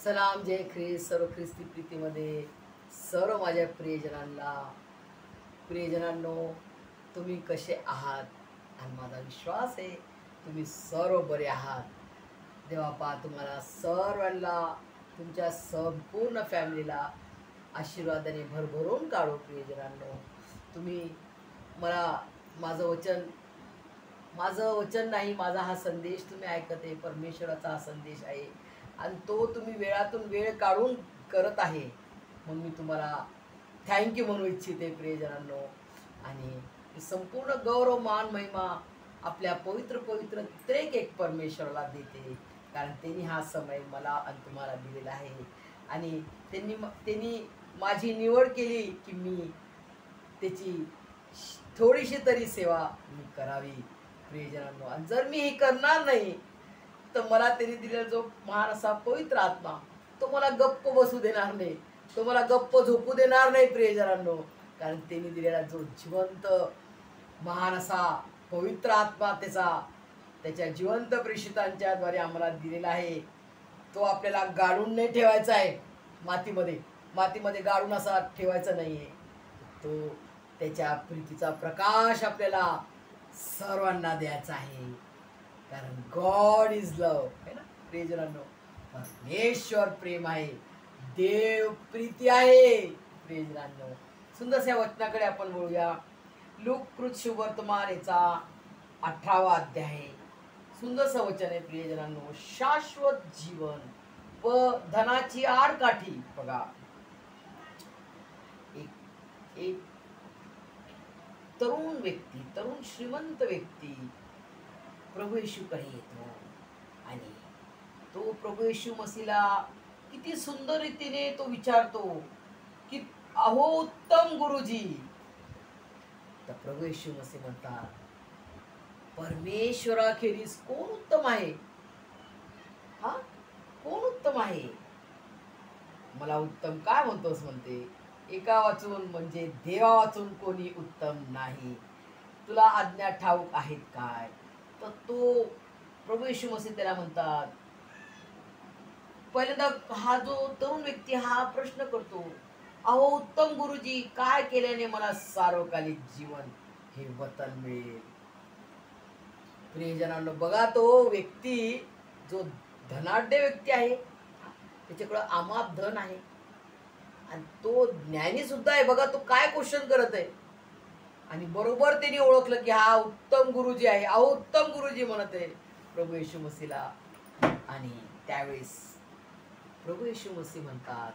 सलाम जय ख्रिस्त सर्व ख्रिस्ती प्रीतीमध्ये सर्व माझ्या प्रियजनांनो तुम्ही कसे आहात आणि माझा विश्वास आहे तुम्ही सर्व बरे आहात. देवापा तुम्हाला सर्वांना तुमच्या संपूर्ण फॅमिलीला आशीर्वादाने भरभरून काढो. प्रियजनांनो तुम्ही मला माझं वचन नाही, माझा हा संदेश तुम्ही ऐकत आहे. परमेश्वराचा हा संदेश आहे आणि तो तुम्ही वेळातून वेळ काढून करत आहे. मग मी तुम्हाला थँक्यू म्हणू इच्छिते प्रियजनांनो. आणि संपूर्ण गौरव मान महिमा आपल्या पवित्र पवित्र त्रेक एक परमेश्वराला देते, कारण त्यांनी हा समय मला आणि तुम्हाला दिलेला आहे. आणि त्यांनी माझी निवड केली की मी त्याची थोडीशी तरी सेवा मी करावी प्रियजनांनो. आणि जर मी हे करणार नाही तर मला त्यांनी दिलेला जो महान असा पवित्र आत्मा तो मला गप्प बसू देणार नाही, तो मला गप्प झोपू देणार नाही प्रियजनांनो. कारण त्यांनी दिलेला जो जिवंत महान असा पवित्र आत्मा त्याच्या जिवंत प्रेषितांच्या द्वारे आम्हाला दिलेला आहे, तो आपल्याला गाडून नाही ठेवायचा आहे. मातीमध्ये गाडून असा ठेवायचा नाही आहे. तो त्याच्या प्रीतीचा प्रकाश आपल्याला सर्वांना द्यायचा आहे, कारण गॉड इज लव है ना प्रियजनांनो. परमेश्वर प्रेम आहे, देव प्रीती आहे प्रियजनांनो. सुंदरशा वचनाकडे आपण बोलूया. लूक शुभवर्तमान याचा 18वा अध्याय. सुंदरसं वचन आहे प्रियजनांनो. शाश्वत जीवन व धनाची आडकाठी. बघा, एक तरुण श्रीमंत व्यक्ती प्रभू येशूकडे येतो आणि तो प्रभू येशू मसीला किती सुंदर रीतीने तो विचारतो की अहो उत्तम गुरुजी. तर प्रभू येशू मसी म्हणतात, परमेश्वराखेरीज कोण उत्तम आहे? हा, कोण उत्तम आहे? मला उत्तम काय म्हणतोस म्हणते. एका वाचून म्हणजे देवा वाचून कोणी उत्तम नाही. तुला आज्ञा ठाऊक आहेत काय? तर तो प्रभू येशू मसीह त्याला म्हणतात. पहिल्यांदा हा जो तरुण व्यक्ती हा प्रश्न करतो, अहो उत्तम गुरुजी, काय केल्याने मला सार्वकालिक जीवन हे वतन मिळेल? प्रियजनांनो, बघा तो व्यक्ती जो धनाढ्य व्यक्ती आहे, त्याच्याकडं अमाप धन आहे आणि तो ज्ञानी सुद्धा आहे. बघा तो काय क्वेश्चन करत आहे आणि बरोबर त्यांनी ओळखलं की हा उत्तम गुरुजी आहे. अहो उत्तम गुरुजी म्हणत आहे प्रभू येशू मसीहला. आणि त्यावेळेस प्रभू येशू मसीह म्हणतात,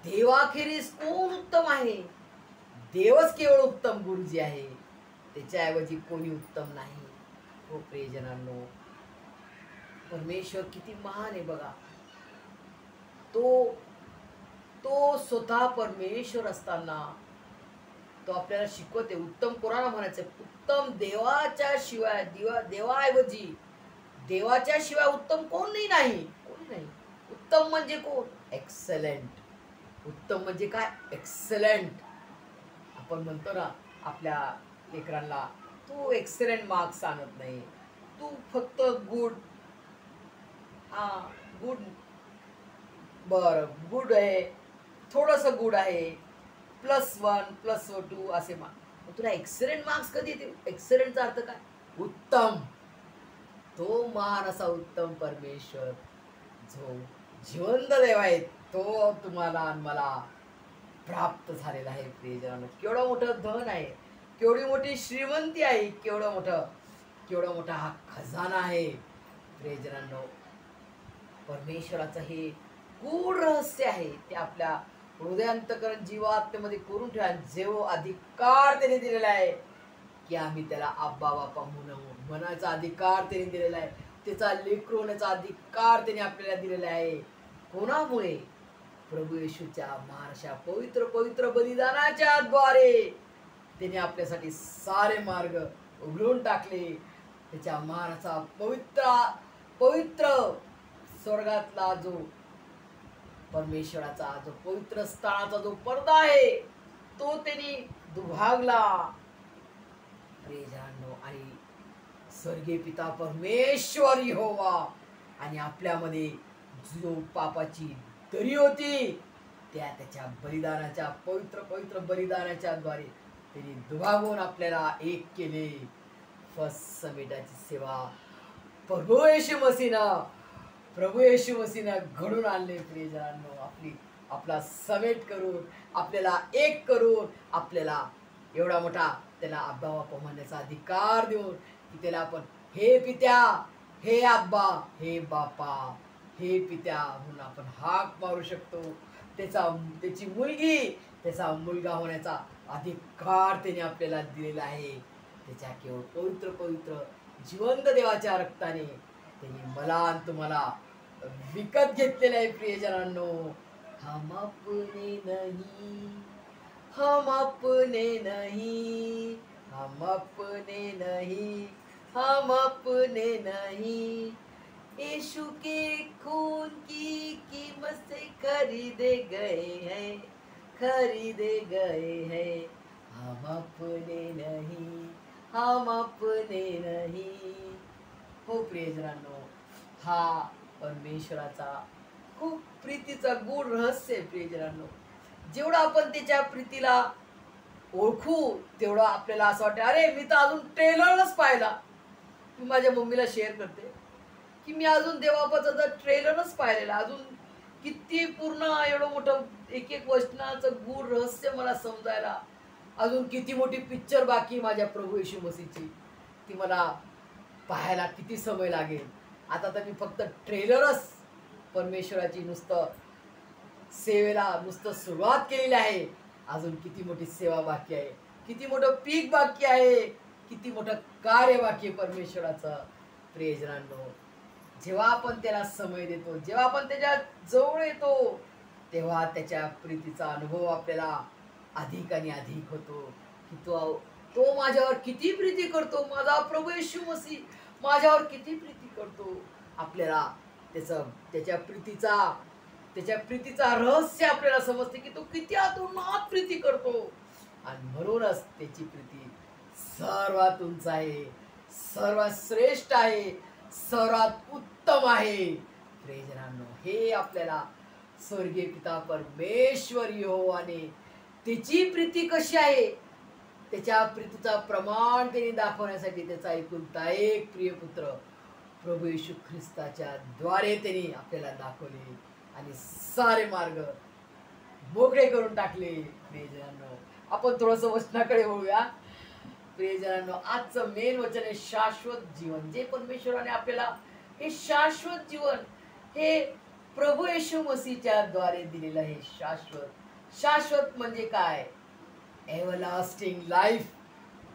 देवाखेरीज कोण उत्तम आहे? देवच केवळ उत्तम गुरुजी आहे, त्याच्याऐवजी कोणी उत्तम नाही. हो प्रियजनांनो, परमेश्वर किती महान आहे बघा. तो स्वतः परमेश्वर असताना तो आपल्याला शिकवते. उत्तम कोणाला म्हणायचं? उत्तम देवाच्या शिवाय, देवाच्या शिवाय उत्तम कोणी नाही. उत्तम म्हणजे कोण? एक्सलंट. उत्तम म्हणजे काय? एक्सलंट. आपण म्हणतो ना आपल्या लेकरांना, तू एक्सलंट मार्क्स आणत नाही, तू फक्त गुड गुड आहे, थोडंसं गुड आहे, +1 +2 असे मार्क्स. तुला एक्सलंट मार्क्स कधी येते? एक्सलंटचा अर्थ काय? उत्तम. तो महान असा उत्तम परमेश्वर जो जिवंत देव आहे, तो तुम्हाला आणि मला प्राप्त झालेला आहे प्रियजनांनो. केवढं मोठं धन आहे, केवढी मोठी श्रीमंती आहे, केवढा मोठा हा खजाना आहे प्रियजनांनो. परमेश्वराचं हे गूढ रहस्य आहे, ते आपल्या हृदयांतकरण जीवात्म्यामध्ये करून ठेवा. जो अधिकार त्याने दिलेला आहे की आम्ही त्याला आब्बा बापा म्हणायचा अधिकार त्याने दिलेला आहे, त्याचा लेकरू होण्याचा अधिकार त्याने आपल्याला दिलेला आहे. कोणामुळे? प्रभू येशूच्या महानशा पवित्र पवित्र बलिदानाच्या द्वारे त्याने आपल्यासाठी सारे मार्ग उघडून टाकले. त्याच्या महानाचा पवित्र स्वर्गातला जो परमेश्वराचा जो पवित्र स्थानाचा जो पडदा आहे तो त्यांनी दुभागला प्रियजनांनो. आणि स्वर्गीय पिता परमेश्वर यहोवा आणि आपल्यामध्ये जो पापाची दरी होती त्याच्या बलिदानाच्या पवित्र पवित्र बलिदानाच्या द्वारे त्यांनी दुभागून आपल्याला एक केले. फर्स्ट समेटाची सेवा प्रभू येशू मसीना घडून आणले. प्रियजनांनो, आपला समेट करून, आपल्याला एक करून, आपल्याला एवढा मोठा त्याला आब्बा बाप्पा म्हणण्याचा अधिकार देऊन की त्याला आपण हे पित्या, हे आब्बा, हे बापा, हे पित्या म्हणून आपण हाक मारू शकतो. त्याची मुलगी, त्याचा मुलगा होण्याचा अधिकार त्याने आपल्याला दिलेला आहे. त्याच्या केवळ पवित्र पवित्र जिवंत देवाच्या रक्ताने त्यांनी मला आणि तुम्हाला विकत घेतलेलं आहे. प्रियजनांनो, हम अपने नहीं, हम अपने नहीं, हम अपने नहीं, हम अपने नहीं, यीशु के खून की कीमत से खरीदे गए हैं, खरीदे गए हैं. हम अपने नहीं, हम अपने नहीं. हो प्रियजनांनो, हा परमेश्वराचा खूप प्रीतीचा गूढ रहस्य आहे. प्रियजनांनो, जेवढं आपण त्याच्या प्रीतीला ओळखू तेवढं आपल्याला असं वाटतं, अरे मी तर अजून ट्रेलरच पाहिला. मी माझ्या मम्मीला शेअर करते की मी अजून देवाबाचा जर ट्रेलरच पाहिलेला, अजून किती पूर्ण एवढं मोठं एक एक वचनाचं गूढ रहस्य मला समजायला अजून किती मोठी पिक्चर बाकी माझ्या प्रभू येशू मसीहची, ती मला पाहायला किती समय लागेल. आता तर मी फक्त ट्रेलरच परमेश्वराची नुसतं सेवेला नुसतं सुरुवात केलेली आहे. अजून किती मोठी सेवा बाकी आहे, किती मोठं पीक बाकी आहे, किती मोठं कार्य बाकी आहे परमेश्वराचं. प्रियजनांनो, जेव्हा आपण त्याला समय देतो, जेव्हा आपण त्याच्या जवळ येतो, तेव्हा त्याच्या प्रीतीचा अनुभव आपल्याला अधिक आणि अधिक होतो की तो माझ्यावर किती प्रीती करतो. माझा प्रभू येशू मसीह माझ्यावर किती प्रीती करतो. आपल्याला त्याच्या प्रीतीचा रहस्य आपल्याला समजते की तो किती आतुरात प्रीती करतो. आणि म्हणूनच त्याची प्रीती सर्वात उंच आहे, सर्वात श्रेष्ठ आहे, सर्वात उत्तम आहे. प्रियजनांनो, हे आपल्याला स्वर्गीय पिता परमेश्वर यहोवाने त्याची प्रीती कशी आहे, त्याच्या प्रीतीचा प्रमाण त्यांनी दाखवण्यासाठी त्याचा एकुलता एक प्रियपुत्र प्रभू येशू ख्रिस्ताच्या द्वारे त्यांनी आपल्याला दाखवले आणि सारे मार्ग मोकळे करून टाकले. प्रियजनांनो, आपण थोडंसं वचनाकडे वळूया. प्रियजनांनो, आजचं मेन वचन आहे शाश्वत जीवन. जे परमेश्वराने आपल्याला हे शाश्वत जीवन हे प्रभू येशू मसीहच्या द्वारे दिलेलं आहे. शाश्वत म्हणजे काय? एव्हरलास्टिंग लाईफ.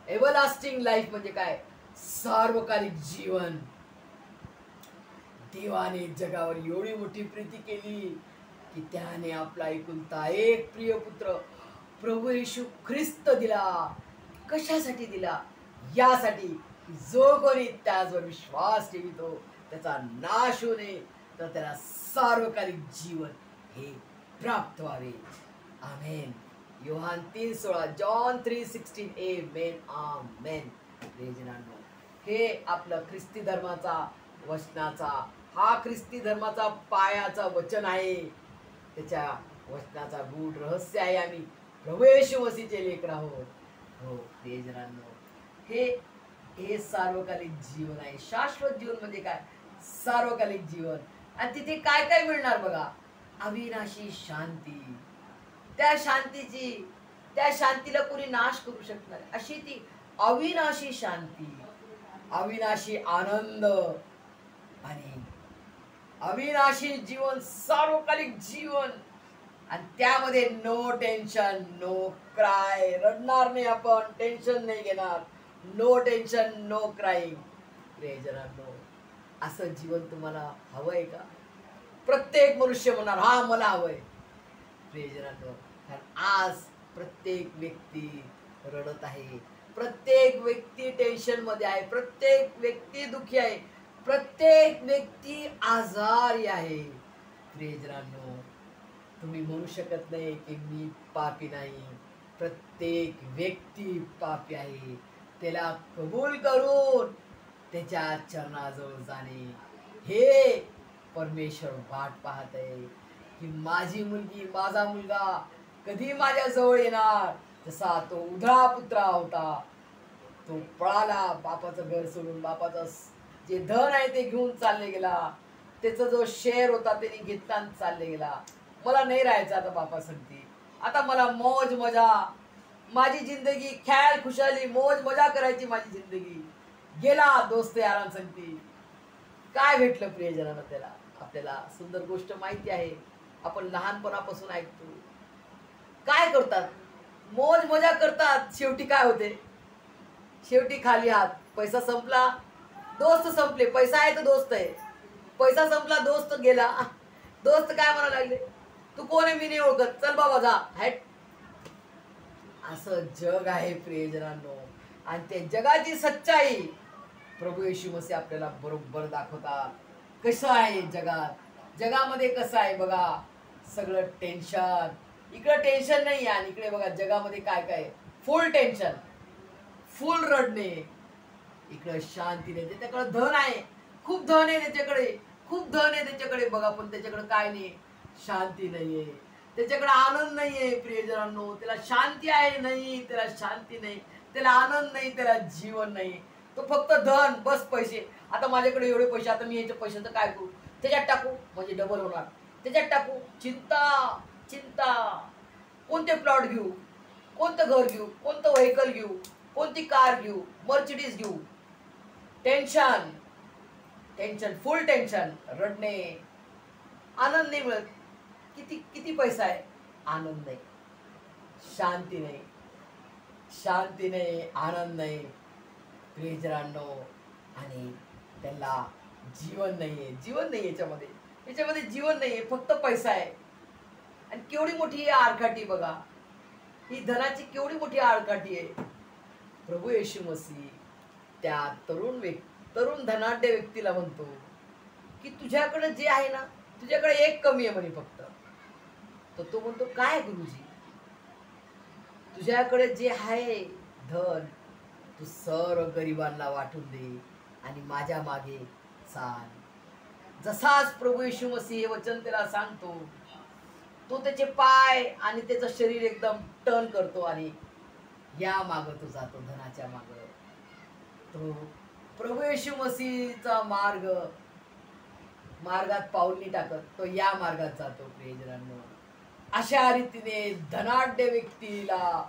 एव्हरलास्टिंग लाईफ म्हणजे काय? सार्वकालिक जीवन. देवाने जगावर एवढी मोठी प्रीती केली की त्याने आपला एकुलता एक प्रिय पुत्र प्रभू येशू ख्रिस्त दिला. कशासाठी दिला? यासाठी जो कोणी त्याचवर विश्वास ठेवितो त्याचा नाश होऊ नये, तर त्याला सार्वकालिक जीवन हे प्राप्त व्हावे. आमेन. योहान 3:16, जॉन 3:16. आमेन, आमेन. प्रियजनांनो, हे आपलं ख्रिस्ती धर्माचा वचनाचा, हा ख्रिस्ती धर्माचा पायाचा वचन आहे. त्याच्या वचनाचा गूढ रहस्य आहे. आम्ही प्रभू येशू मसीहचे लेकरं आहोत. हो प्रियजनांनो, हे सार्वकालिक जीवन आहे. शाश्वत जीवन म्हणजे काय? सार्वकालिक जीवन. आणि तिथे काय काय मिळणार बघा? अविनाशी शांती. त्या शांतीला कोणी नाश करू शकणार अशी ती अविनाशी शांती, अविनाशी आनंद आणि अविनाशी जीवन, सार्वकालिक जीवन. आणि त्यामध्ये नो टेन्शन, नो क्राय. रडणार नाही आपण, टेन्शन नाही घेणार. No tension, no crying. प्रियजनांनो, असं जीवन तुम्हाला हवंय का? प्रत्येक मनुष्य म्हणणार हा मला हवंय. प्रियजनांनो, कारण आज प्रत्येक व्यक्ती रडत आहे, प्रत्येक व्यक्ती टेन्शन मध्ये आहे, प्रत्येक व्यक्ती दुःखी आहे, प्रत्येक व्यक्ती आजारी आहे. प्रियजनांनो, तुम्ही म्हणू शकत नाही की मी पापी नाही. प्रत्येक व्यक्ती पापी आहे. त्याला कबूल करून त्याच्या चरणाजवळ जाणे, हे परमेश्वर वाट पाहत आहे की माझी मुलगी माझा मुलगा कधी माझ्या जवळ येणार. जसा तो उधळा पुत्रा होता, तो पळाला बापाचं घर सोडून, बापाचं जे धन आहे ते घेऊन चालले गेला, त्याचा जो शेअर होता त्याने घेतला आणि चालले गेला. मला नाही राहायचं आता बापा सांगते, आता मला मौज मजा, माझी जिंदगी ख्याल खुशाली मौज मजा करायची माझी जिंदगी. गेला दोस्त यारान सांगते. काय भेटलं प्रियजनांना त्याला? आपल्याला सुंदर गोष्ट माहिती आहे, आपण लहानपणापासून ऐकतो. काय करतात? मौज मजा करतात. शेवटी काय होते? शेवटी खाली हात. पैसा संपला, दोस्त संपले. पैसा आहे तर दोस्त आहे, पैसा संपला दोस्त गेला. दोस्त काय म्हणायला लागले, तू कोण आहे मी नाही ओळखत, चल बाबा जा हॅट. असं जग आहे प्रियजनांनो. आणि त्या जगाची सच्चाई प्रभू येशू मसीह आपल्याला बरोबर दाखवतात. कसं आहे जगामध्ये कसं आहे बघा. सगळं टेन्शन, इकडं टेन्शन नाही आहे, आणि इकडे बघा जगामध्ये काय काय, फुल टेन्शन, फुल रडणे. इकडं शांती नाही. त्याच्याकडे धन आहे, खूप धन आहे त्याच्याकडे, खूप धन आहे त्याच्याकडे बघा, पण त्याच्याकडे काय नाही, शांती नाहीये. त्याच्याकडे आनंद नाहीये प्रियजनांनो. त्याला शांती आहे नाही, त्याला शांती नाही, त्याला आनंद नाही, त्याला जीवन नाही. तो फक्त धन, बस पैसे. आता माझ्याकडे एवढे पैसे, आता मी याच्या पैशाचं काय करू, त्याच्यात टाकू म्हणजे डबल होणार, त्याच्यात टाकू, चिंता चिंता. कोणते प्लॉट घेऊ, कोणतं घर घेऊ, कोणतं व्हेकल घेऊ, कोणती कार घेऊ, मर्सिडीज घेऊ. टेन्शन टेन्शन, फुल टेन्शन, रडणे, आनंद नाही मिळत. किती किती पैसा आहे, आनंद नाही, शांती नाही, शांती नाही, आनंद नाही प्रियजनांनो. आणि त्यांना जीवन नाहीये, जीवन नाही याच्यामध्ये, याच्यामध्ये जीवन नाहीये, फक्त पैसा आहे. आणि केवढी मोठी ही आडकाठी बघा, ही धनाची केवढी मोठी आडकाठी आहे. प्रभू येशू मसीह त्या तरुण धनाढ्य व्यक्तीला म्हणतो की तुझ्याकडे जे आहे ना, तुझ्याकडे एक कमी आहे म्हणे फक्त. तर तो म्हणतो काय गुरुजी, तुझ्याकडे जे आहे धन, तू सर्व गरिबांना वाटून दे आणि माझ्या मागे चाल. जसाच प्रभू येशू मसीह हे वचन त्याला सांगतो, तो त्याचे पाय आणि त्याचं शरीर एकदम टर्न करतो आणि या मागं तो जातो, धनाच्या मागं. तो प्रभू येशू मसीहचा मार्गात पाऊल नाही टाकत, तो या मार्गात जातो प्रियजनांनो. अशा रीतीने धनाढ्य व्यक्तीला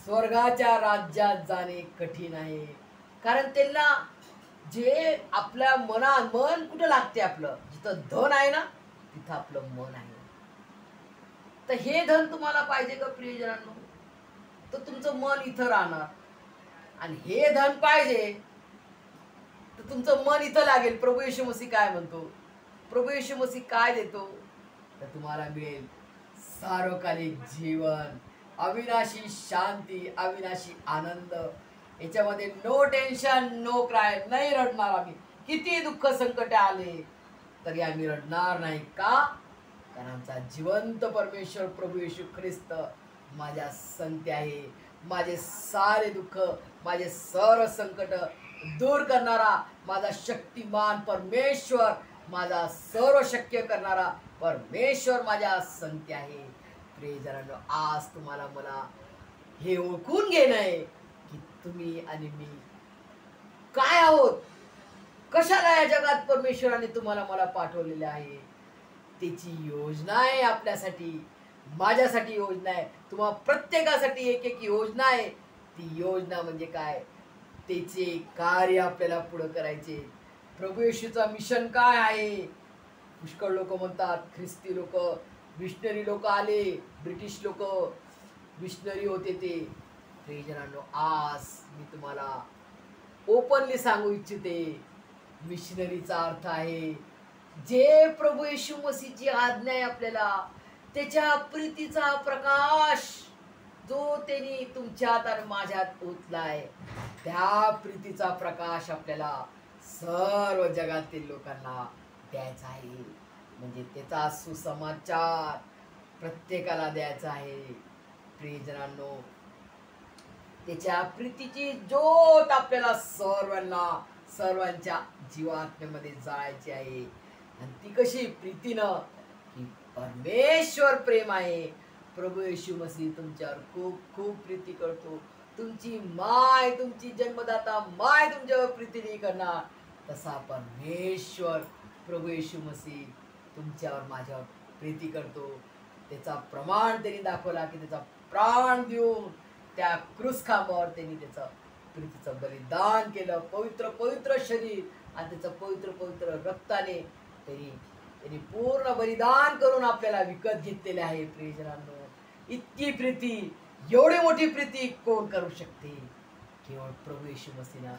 स्वर्गाच्या राज्यात जाणे कठीण आहे. कारण त्यांना जे आपल्या मन कुठं लागते, आपलं जिथं धन आहे ना तिथं आपलं मन आहे. तर हे धन तुम्हाला पाहिजे का प्रियजनांनो? तर तुमचं मन इथं राहणार. आणि हे धन पाहिजे तर तुमचं मन इथं लागेल. प्रभू येशू मसीह काय म्हणतो, प्रभू येशू मसीह काय देतो, तर तुम्हाला मिळेल सार्वकालिक जीवन, अविनाशी शांती, अविनाशी आनंद. याच्यामध्ये नो टेन्शन, नो क्राय, नाही रडणार आम्ही. किती दुःख संकट आले तरी आम्ही रडणार नाही. का? कारण आमचा जिवंत परमेश्वर प्रभू येशू ख्रिस्त माझ्या संती आहे. माझे सारे दुःख, माझे सर्व संकट दूर करणारा माझा शक्तिमान परमेश्वर, माझा सर्व शक्य करणारा परमेश्वर माझ्या संती आहे. प्रियजनांनो, आज तुम्हाला मला हे ओळखून घेणं आहे की तुम्ही आणि मी काय आहोत, कशाला या जगात परमेश्वराने तुम्हाला मला पाठवलेले आहे. त्याची योजना आहे आपल्यासाठी, माझ्यासाठी योजना आहे, तुम्हा प्रत्येकासाठी एक एक योजना आहे. ती योजना म्हणजे काय, त्याचे कार्य आपल्याला पुढे करायचे. प्रभू येशूचा मिशन काय आहे? पुष्कळ लोक म्हणतात, ख्रिस्ती लोक, मिशनरी लोक आले, ब्रिटिश लोक मिशनरी होते ते. प्रियजनांनो, आज मी तुम्हाला ओपनली सांगू इच्छिते, मिशनरीचा अर्थ आहे जे प्रभू येशू मसीहची आज्ञा आहे आपल्याला, त्याच्या प्रीतीचा प्रकाश जो त्यांनी तुमच्यात आणि माझ्यात ओतलाय, त्या प्रीतीचा प्रकाश आपल्याला सर्व जगातील लोकांना द्यायचा आहे. म्हणजे त्याचा सुसमाचार प्रत्येकाला द्यायचा आहे. प्रियजनांनो, त्याच्या प्रीतीची ज्योत आपल्याला सर्वांच्या जीवात्म्यामध्ये जाळायची आहे. आणि ती कशी प्रीतीनं की परमेश्वर प्रेम आहे. प्रभू येशू मसीह तुमच्यावर खूप खूप प्रीती करतो. तुमची माय, तुमची जन्मदाता माय तुमच्यावर प्रीती नाही करणार, तसा परमेश्वर प्रभू येशू मसीह तुमच्यावर माझ्यावर प्रीती करतो. त्याचा प्रमाण त्यांनी दाखवला की त्याचा प्राण देऊन त्या क्रूस खांबावर त्यांनी त्याचं प्रीतीचं बलिदान केलं. पवित्र पवित्र शरीर आणि त्याचं पवित्र पवित्र रक्ताने त्यांनी पूर्ण बलिदान करून आपल्याला विकत घेतलेले आहे. प्रियजनांनो, इतकी प्रीती, एवढी मोठी प्रीती कोण करू शकते? केवळ प्रभू येशू मसीहने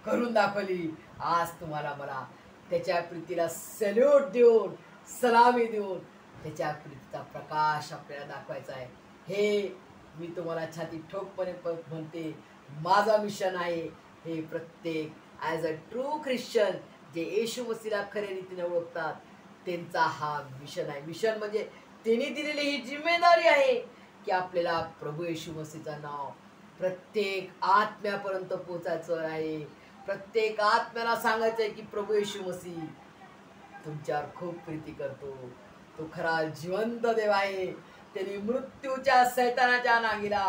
करून दाखवली. आज तुम्हाला मला त्याच्या प्रीतीला सॅल्यूट देऊन, सलामी देऊन त्याच्या प्रीतीचा प्रकाश आपल्याला दाखवायचा आहे. हे मी तुम्हाला छाती ठोकपणे म्हणते, माझा मिशन आहे. हे प्रत्येक ॲज अ ट्रू ख्रिश्चन जे येशू मसीहला खऱ्या रीतीने ओळखतात त्यांचा हा मिशन आहे. मिशन म्हणजे त्यांनी दिलेली ही जिम्मेदारी आहे की आपल्याला प्रभू येशू मसीहचं नाव प्रत्येक आत्म्यापर्यंत पोचायचं आहे. प्रत्येक आत्म्याला सांगायचं आहे की प्रभू येशू मसीह तुमच्यावर खूप प्रीती करतो. तो खरा जिवंत देव आहे. त्यांनी मृत्यूच्या सैतानाच्या नांगीला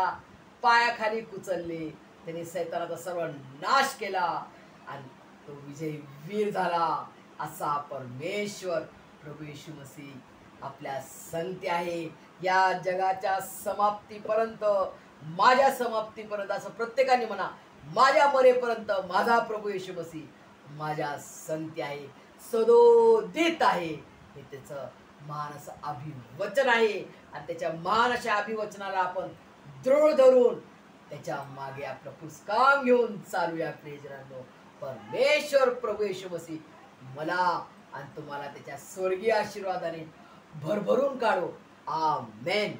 पायाखाली कुचलले. त्यांनी सैतानाचा सर्व नाश केला आणि तो विजयी वीर झाला. असा परमेश्वर प्रभू येशू मसीह आपल्या संगती आहे. या जगाच्या समाप्तीपर्यंत, माझ्या समाप्तीपर्यंत, असं प्रत्येकाने म्हणा, माझ्या मरेपर्यंत माझा प्रभू येशू मसीह माझ्या संगती आहे, सदोदित आहे. हे त्याचं महान असं अभिवचन आहे आणि त्याच्या महान अशा अभिवचनाला आपण दृढ धरून त्याच्या मागे आपलं पुस्तकाम घेऊन चालूया. प्रियजनांनो, परमेश्वर प्रभू येशू मसीह मला आणि तुम्हाला त्याच्या स्वर्गीय आशीर्वादाने भरभरून काढो. आमेन.